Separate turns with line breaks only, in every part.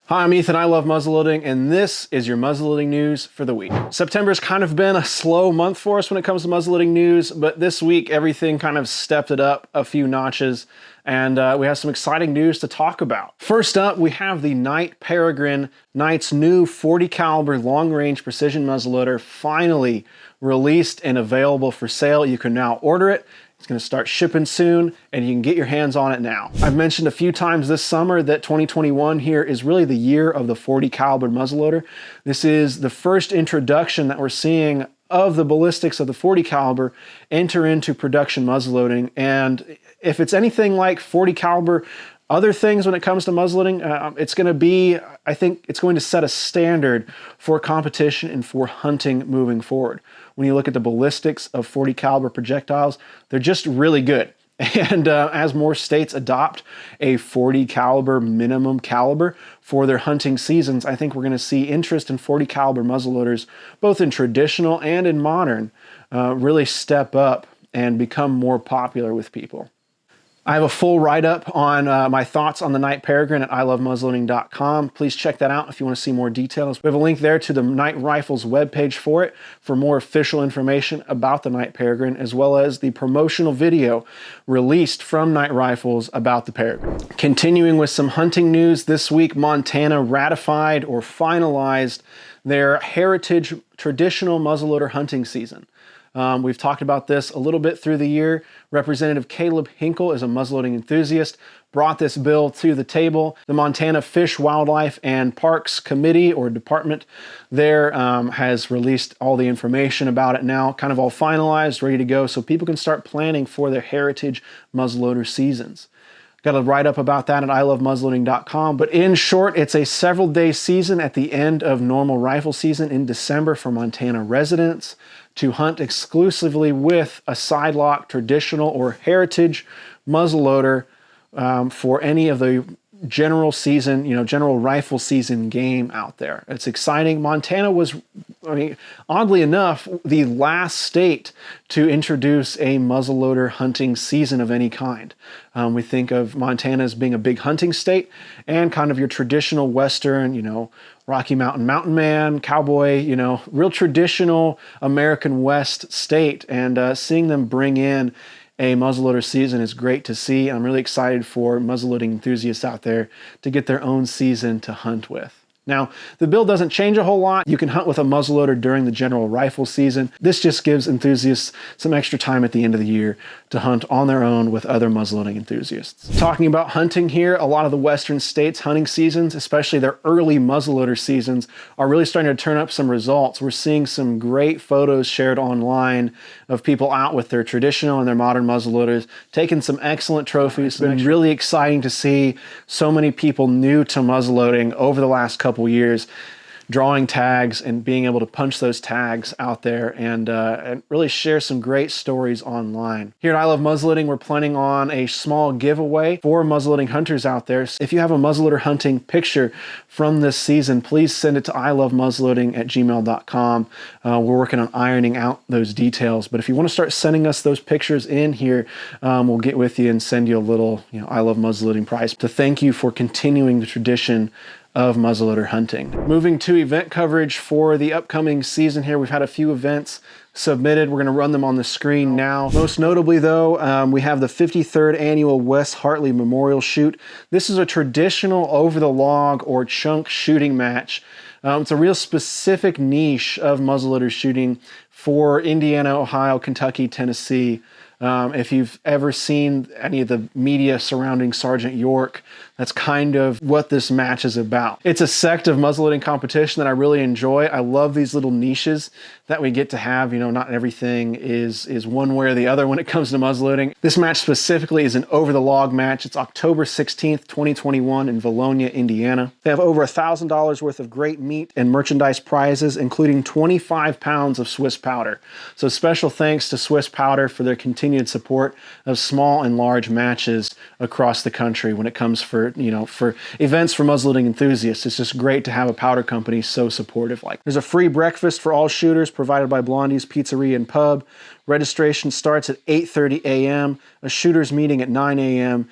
Hi, I'm Ethan, I love muzzleloading, and this is your muzzleloading news for the week. September's kind of been a slow month for us when it comes to muzzleloading news, but this week everything kind of stepped it up a few notches, and we have some exciting news to talk about. First up, we have the Knight Peregrine, Knight's new 40 caliber long-range precision muzzleloader, finally released and available for sale. You can now order it. It's going to start shipping soon, and you can get your hands on it now. I've mentioned a few times this summer that 2021 here is really the year of the 40 caliber muzzleloader. This is the first introduction that we're seeing of the ballistics of the 40 caliber enter into production muzzleloading. And if it's anything like 40 caliber other things when it comes to muzzleloading, it's going to be, I think it's going to set a standard for competition and for hunting moving forward. When you look at the ballistics of 40 caliber projectiles, they're just really good. And as more states adopt a 40 caliber minimum caliber for their hunting seasons, I think we're going to see interest in 40 caliber muzzleloaders, both in traditional and in modern, really step up and become more popular with people. I have a full write-up on my thoughts on the Knight Peregrine at ilovemuzzleloading.com. Please check that out if you want to see more details. We have a link there to the Knight Rifles webpage for it for more official information about the Knight Peregrine, as well as the promotional video released from Knight Rifles about the Peregrine. Continuing with some hunting news, this week Montana ratified or finalized their heritage traditional muzzleloader hunting season. We've talked about this a little bit through the year. Representative Caleb Hinkle is a muzzleloading enthusiast, brought this bill to the table. The Montana Fish, Wildlife, and Parks Committee or Department there has released all the information about it now, kind of all finalized, ready to go, so people can start planning for their heritage muzzleloader seasons. Got a write-up about that at ilovemuzzleloading.com. But in short, it's a several-day season at the end of normal rifle season in December for Montana residents to hunt exclusively with a sidelock, traditional, or heritage muzzleloader for any of the general season, general rifle season game out there. It's exciting. Montana was, oddly enough, the last state to introduce a muzzleloader hunting season of any kind. We think of Montana as being a big hunting state and kind of your traditional Western, Rocky Mountain mountain man, cowboy, real traditional American West state. And seeing them bring in a muzzleloader season is great to see. I'm really excited for muzzleloading enthusiasts out there to get their own season to hunt with. Now, the bill doesn't change a whole lot. You can hunt with a muzzleloader during the general rifle season. This just gives enthusiasts some extra time at the end of the year to hunt on their own with other muzzleloading enthusiasts. Talking about hunting here, a lot of the western states' hunting seasons, especially their early muzzleloader seasons, are really starting to turn up some results. We're seeing some great photos shared online of people out with their traditional and their modern muzzleloaders, taking some excellent trophies. It's been really exciting to see so many people new to muzzleloading over the last couple years drawing tags and being able to punch those tags out there and really share some great stories online. Here at I Love Muzzleloading, we're planning on a small giveaway for muzzleloading hunters out there. So if you have a muzzleloader hunting picture from this season, please send it to ilovemuzzleloading@gmail.com. We're working on ironing out those details, but if you want to start sending us those pictures in here, we'll get with you and send you a little I Love Muzzleloading prize to thank you for continuing the tradition of muzzleloader hunting. Moving to event coverage for the upcoming season here, we've had a few events submitted. We're going to run them on the screen now. Most notably though, we have the 53rd annual Wes Hartley Memorial Shoot. This is a traditional over-the-log or chunk shooting match. It's a real specific niche of muzzleloader shooting for Indiana, Ohio, Kentucky, Tennessee. If you've ever seen any of the media surrounding Sergeant York, that's kind of what this match is about. It's a sect of muzzleloading competition that I really enjoy. I love these little niches that we get to have. Not everything is one way or the other when it comes to muzzleloading. This match specifically is an over-the-log match. It's October 16th, 2021 in Valonia, Indiana. They have over $1,000 worth of great meat and merchandise prizes, including 25 pounds of Swiss powder. So special thanks to Swiss Powder for their continued support of small and large matches across the country when it comes for events for muzzleloading enthusiasts. It's just great to have a powder company so supportive. There's a free breakfast for all shooters provided by Blondie's Pizzeria and Pub. Registration starts at 8:30 a.m. A shooters meeting at 9 a.m.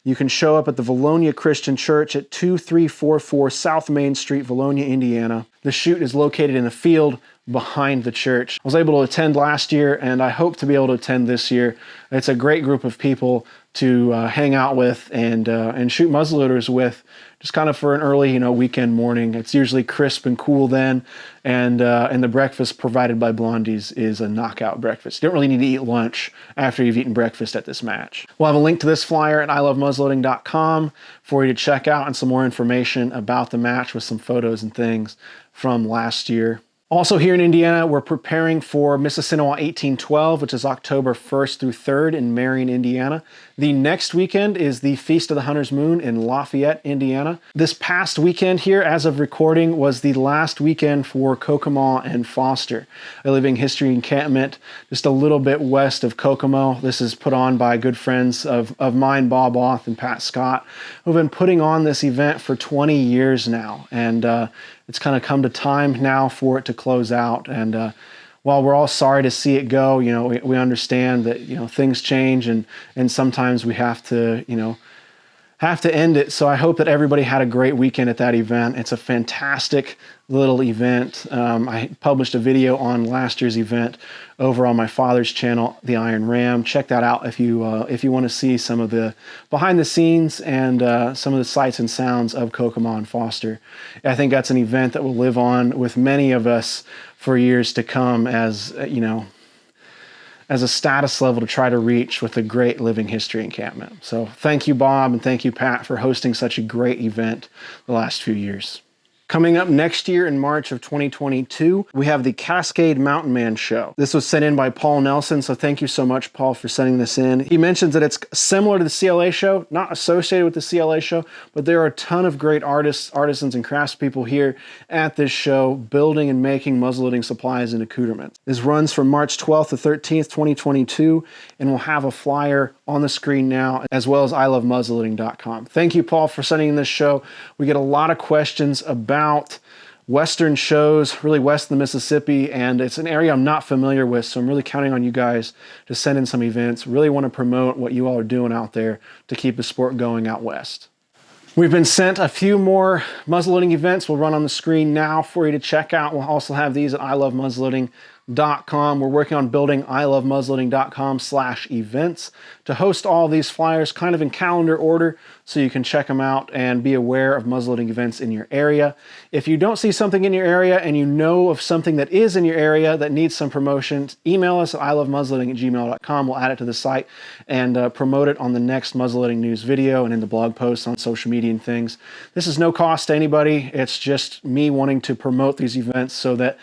you can show up at the Valonia Christian Church at 2344 South Main Street, Valonia, Indiana. The shoot is located in a field behind the church. I was able to attend last year, and I hope to be able to attend this year. It's a great group of people to hang out with and shoot muzzleloaders with, just kind of for an early, weekend morning. It's usually crisp and cool then, and the breakfast provided by Blondie's is a knockout breakfast. You don't really need to eat lunch after you've eaten breakfast at this match. We'll have a link to this flyer at ilovemuzzleloading.com for you to check out and some more information about the match with some photos and things from last year. Also here in Indiana, we're preparing for Mississinawa 1812, which is October 1st through 3rd in Marion, Indiana. The next weekend is the Feast of the Hunter's Moon in Lafayette, Indiana. This past weekend here, as of recording, was the last weekend for Kokomo and Foster, a living history encampment just a little bit west of Kokomo. This is put on by good friends of mine, Bob Oth and Pat Scott, who've been putting on this event for 20 years now. And it's kind of come to time now for it to close out. And while we're all sorry to see it go, we understand that, things change and sometimes we have to end it. So I hope that everybody had a great weekend at that event. It's a fantastic little event. I published a video on last year's event over on my father's channel, The Iron Ram. Check that out if you want to see some of the behind the scenes and some of the sights and sounds of Kokomo and Foster. I think that's an event that will live on with many of us for years to come as a status level to try to reach with a great living history encampment. So thank you, Bob, and thank you, Pat, for hosting such a great event the last few years. Coming up next year in March of 2022, we have the Cascade Mountain Man Show. This was sent in by Paul Nelson, so thank you so much, Paul, for sending this in. He mentions that it's similar to the CLA show, not associated with the CLA show, but there are a ton of great artists, artisans, and craftspeople here at this show building and making muzzleloading supplies and accoutrements. This runs from March 12th to 13th, 2022, and we'll have a flyer on the screen now, as well as ilovemuzzleloading.com. Thank you, Paul, for sending in this show. We get a lot of questions about Western shows, really west of the Mississippi, and it's an area I'm not familiar with, so I'm really counting on you guys to send in some events. Really want to promote what you all are doing out there to keep the sport going out west. We've been sent a few more muzzleloading events. We'll run on the screen now for you to check out. We'll also have these at ilovemuzzleloading.com. We're working on building ilovemuzzleloading.com/events to host all these flyers kind of in calendar order so you can check them out and be aware of muzzleloading events in your area. If you don't see something in your area and you know of something that is in your area that needs some promotion, email us at ilovemuzzleloading@gmail.com. We'll add it to the site and promote it on the next muzzleloading news video and in the blog posts on social media and things. This is no cost to anybody. It's just me wanting to promote these events so that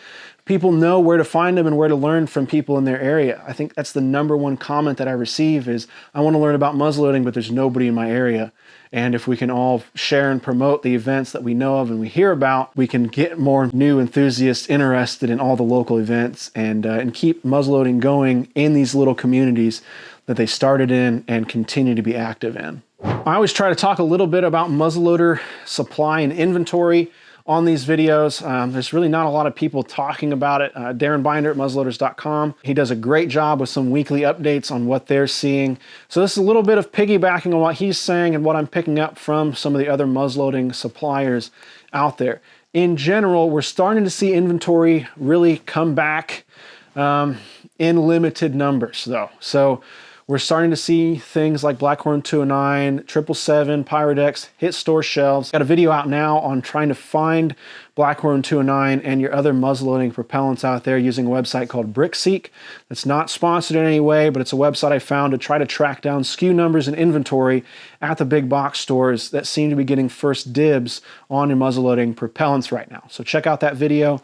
people know where to find them and where to learn from people in their area. I think that's the #1 comment that I receive is, I want to learn about muzzleloading, but there's nobody in my area. And if we can all share and promote the events that we know of and we hear about, we can get more new enthusiasts interested in all the local events and keep muzzleloading going in these little communities that they started in and continue to be active in. I always try to talk a little bit about muzzleloader supply and inventory on these videos. There's really not a lot of people talking about it. Darren Binder at muzzleloaders.com. He does a great job with some weekly updates on what they're seeing. So this is a little bit of piggybacking on what he's saying and what I'm picking up from some of the other muzzleloading suppliers out there. In general, we're starting to see inventory really come back in limited numbers though. So we're starting to see things like Blackhorn 209, 777, Pyrodex hit store shelves. Got a video out now on trying to find Blackhorn 209 and your other muzzleloading propellants out there using a website called BrickSeek. That's not sponsored in any way, but it's a website I found to try to track down SKU numbers and inventory at the big box stores that seem to be getting first dibs on your muzzleloading propellants right now. So check out that video.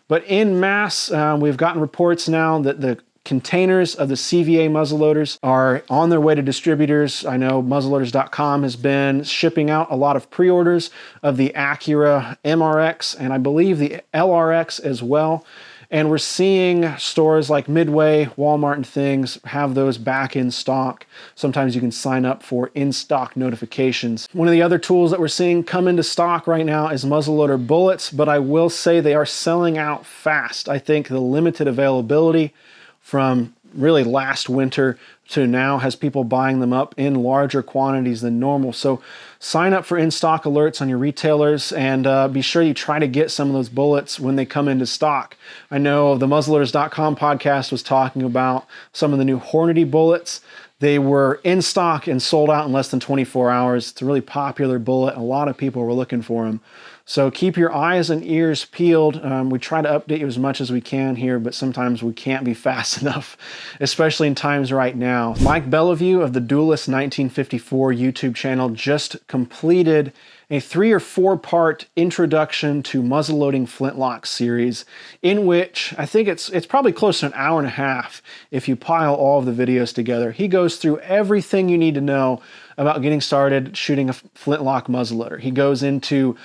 But in mass, we've gotten reports now that the containers of the CVA muzzleloaders are on their way to distributors. I know muzzleloaders.com has been shipping out a lot of pre-orders of the Acura MRX and I believe the LRX as well. And we're seeing stores like Midway, Walmart and things have those back in stock. Sometimes you can sign up for in-stock notifications. One of the other tools that we're seeing come into stock right now is muzzleloader bullets, but I will say they are selling out fast. I think the limited availability from really last winter to now has people buying them up in larger quantities than normal. So sign up for in-stock alerts on your retailers, and be sure you try to get some of those bullets when they come into stock. I know the muzzleloaders.com podcast was talking about some of the new Hornady bullets. They were in stock and sold out in less than 24 hours. It's a really popular bullet. A lot of people were looking for them. So keep your eyes and ears peeled. We try to update you as much as we can here, but sometimes we can't be fast enough, especially in times right now. Mike Bellevue of the Duelist 1954 YouTube channel just completed a 3 or 4 part introduction to muzzleloading Flintlock series, in which I think it's probably close to an hour and a half if you pile all of the videos together. He goes through everything you need to know about getting started shooting a Flintlock muzzleloader. He goes into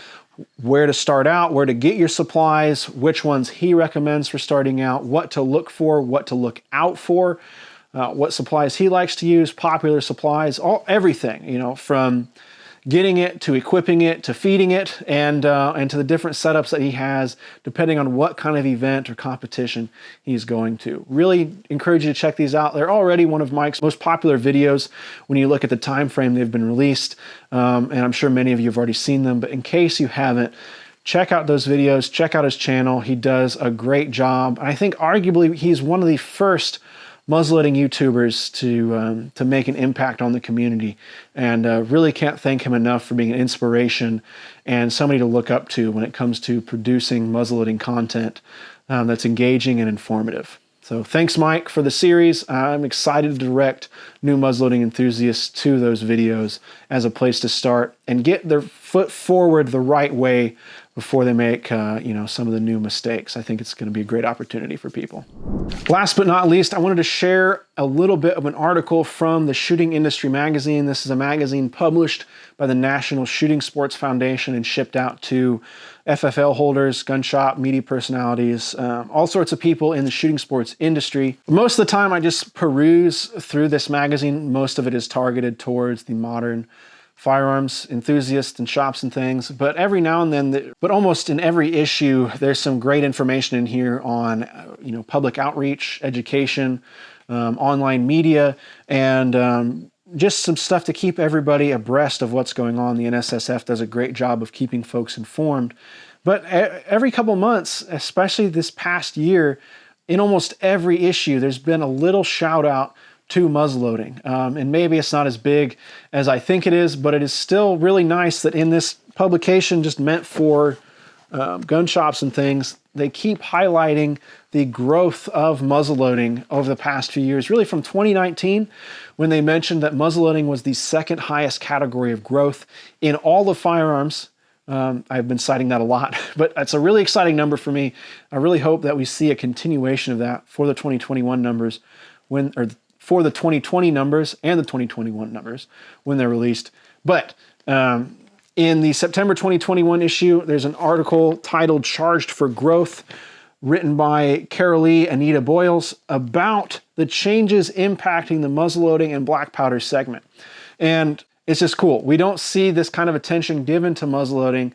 where to start out, where to get your supplies, which ones he recommends for starting out, what to look for, what to look out for, what supplies he likes to use, popular supplies, everything, you know, from getting it to equipping it to feeding it, and to the different setups that he has depending on what kind of event or competition he's going to. Really encourage you to check these out. They're already one of Mike's most popular videos when you look at the time frame they've been released, and I'm sure many of you have already seen them, but in case you haven't, check out those videos, check out his channel. He does a great job. I think arguably he's one of the first muzzleloading YouTubers to make an impact on the community, and really can't thank him enough for being an inspiration and somebody to look up to when it comes to producing muzzleloading content that's engaging and informative. So thanks, Mike, for the series. I'm excited to direct new muzzleloading enthusiasts to those videos as a place to start and get their foot forward the right way before they make some of the new mistakes. I think it's going to be a great opportunity for people. Last but not least, I wanted to share a little bit of an article from the Shooting Industry Magazine. This is a magazine published by the National Shooting Sports Foundation and shipped out to FFL holders, gun shop, media personalities, all sorts of people in the shooting sports industry. Most of the time I just peruse through this magazine. Most of it is targeted towards the modern firearms enthusiasts and shops and things, but every now and then, but almost in every issue, there's some great information in here on public outreach, education, online media, and just some stuff to keep everybody abreast of what's going on. The NSSF does a great job of keeping folks informed. But every couple months, especially this past year, in almost every issue, there's been a little shout out to muzzleloading. And maybe it's not as big as I think it is, but it is still really nice that in this publication just meant for gun shops and things, they keep highlighting the growth of muzzleloading over the past few years, really from 2019, when they mentioned that muzzleloading was the second highest category of growth in all of firearms. I've been citing that a lot, but it's a really exciting number for me. I really hope that we see a continuation of that for the 2021 numbers, for the 2020 numbers and the 2021 numbers when they're released. But in the September 2021 issue, there's an article titled Charged for Growth, written by Carolee Anita Boyles, about the changes impacting the muzzleloading and blackpowder segment. And it's just cool. We don't see this kind of attention given to muzzleloading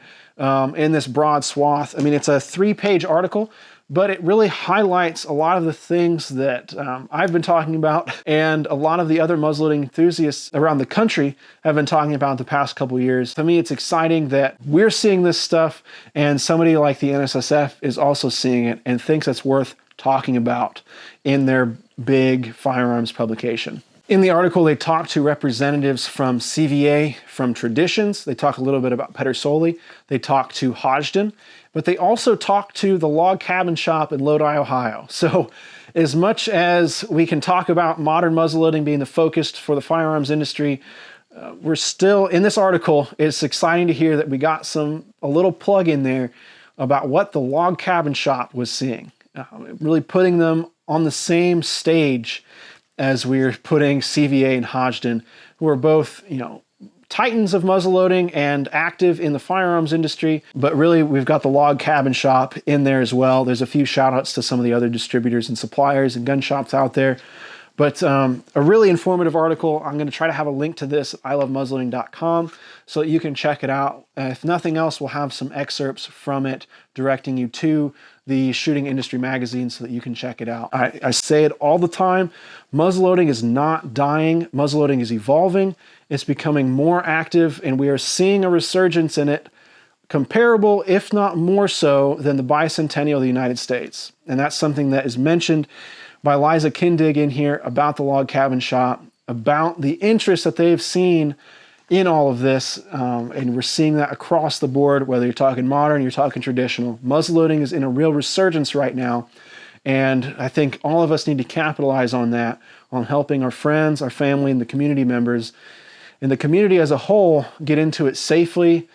in this broad swath. I mean, it's a 3-page article, but it really highlights a lot of the things that I've been talking about and a lot of the other muzzleloading enthusiasts around the country have been talking about the past couple years. To me, it's exciting that we're seeing this stuff and somebody like the NSSF is also seeing it and thinks it's worth talking about in their big firearms publication. In the article, they talk to representatives from CVA, from Traditions. They talk a little bit about Pedersoli. They talk to Hodgdon, but they also talk to the Log Cabin Shop in Lodi, Ohio. So as much as we can talk about modern muzzleloading being the focus for the firearms industry, we're still, in this article, it's exciting to hear that we got a little plug in there about what the Log Cabin Shop was seeing, really putting them on the same stage as we're putting CVA and Hodgdon, who are both, titans of muzzleloading and active in the firearms industry. But really, we've got the Log Cabin Shop in there as well. There's a few shout outs to some of the other distributors and suppliers and gun shops out there. But a really informative article. I'm going to try to have a link to this at ilovemuzzleloading.com so that you can check it out. If nothing else, we'll have some excerpts from it directing you to the shooting industry magazine so that you can check it out. I say it all the time, muzzleloading is not dying. Muzzleloading is evolving. It's becoming more active, and we are seeing a resurgence in it comparable, if not more so, than the bicentennial of the United States. And that's something that is mentioned by Liza Kindig in here about the log cabin shop, about the interest that they've seen in all of this, and we're seeing that across the board, whether you're talking modern, you're talking traditional. Muzzleloading is in a real resurgence right now, and I think all of us need to capitalize on that, on helping our friends, our family, and the community members, and the community as a whole get into it safely,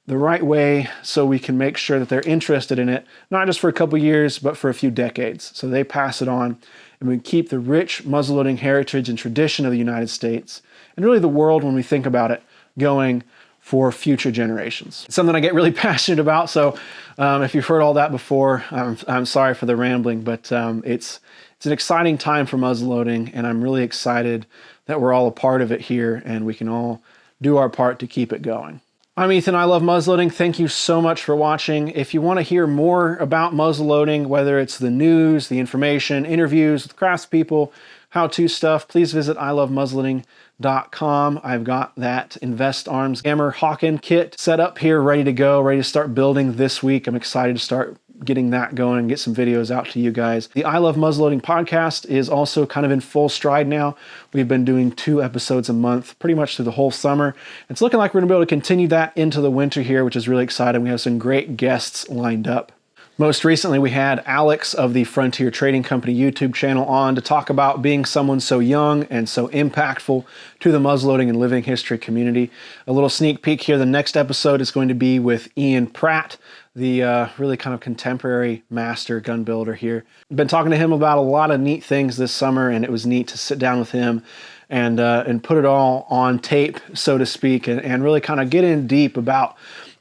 the right way, so we can make sure that they're interested in it, not just for a couple years, but for a few decades. So they pass it on, and we keep the rich muzzleloading heritage and tradition of the United States, and really the world when we think about it, going for future generations. It's something I get really passionate about, so if you've heard all that before, I'm sorry for the rambling, but it's an exciting time for muzzleloading, and I'm really excited that we're all a part of it here, and we can all do our part to keep it going. I'm Ethan, I love muzzleloading. Thank you so much for watching. If you want to hear more about muzzleloading, whether it's the news, the information, interviews with craftspeople, how-to stuff, please visit ilovemuzzleloading.com. I've got that Invest Arms Hammer Hawken kit set up here, ready to go, ready to start building this week. I'm excited to start getting that going and get some videos out to you guys. The I Love Muzzleloading podcast is also kind of in full stride now. We've been doing 2 episodes a month pretty much through the whole summer. It's looking like we're gonna be able to continue that into the winter here, which is really exciting. We have some great guests lined up. Most recently, we had Alex of the Frontier Trading Company YouTube channel on to talk about being someone so young and so impactful to the muzzleloading and living history community. A little sneak peek here, the next episode is going to be with Ian Pratt, the really kind of contemporary master gun builder here. I've been talking to him about a lot of neat things this summer, and it was neat to sit down with him and put it all on tape, so to speak, and really kind of get in deep about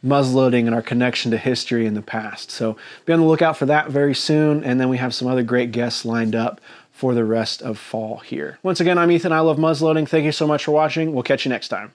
muzzleloading and our connection to history in the past. So be on the lookout for that very soon, and then we have some other great guests lined up for the rest of fall here. Once again, I'm Ethan, I love muzzleloading. Thank you so much for watching. We'll catch you next time.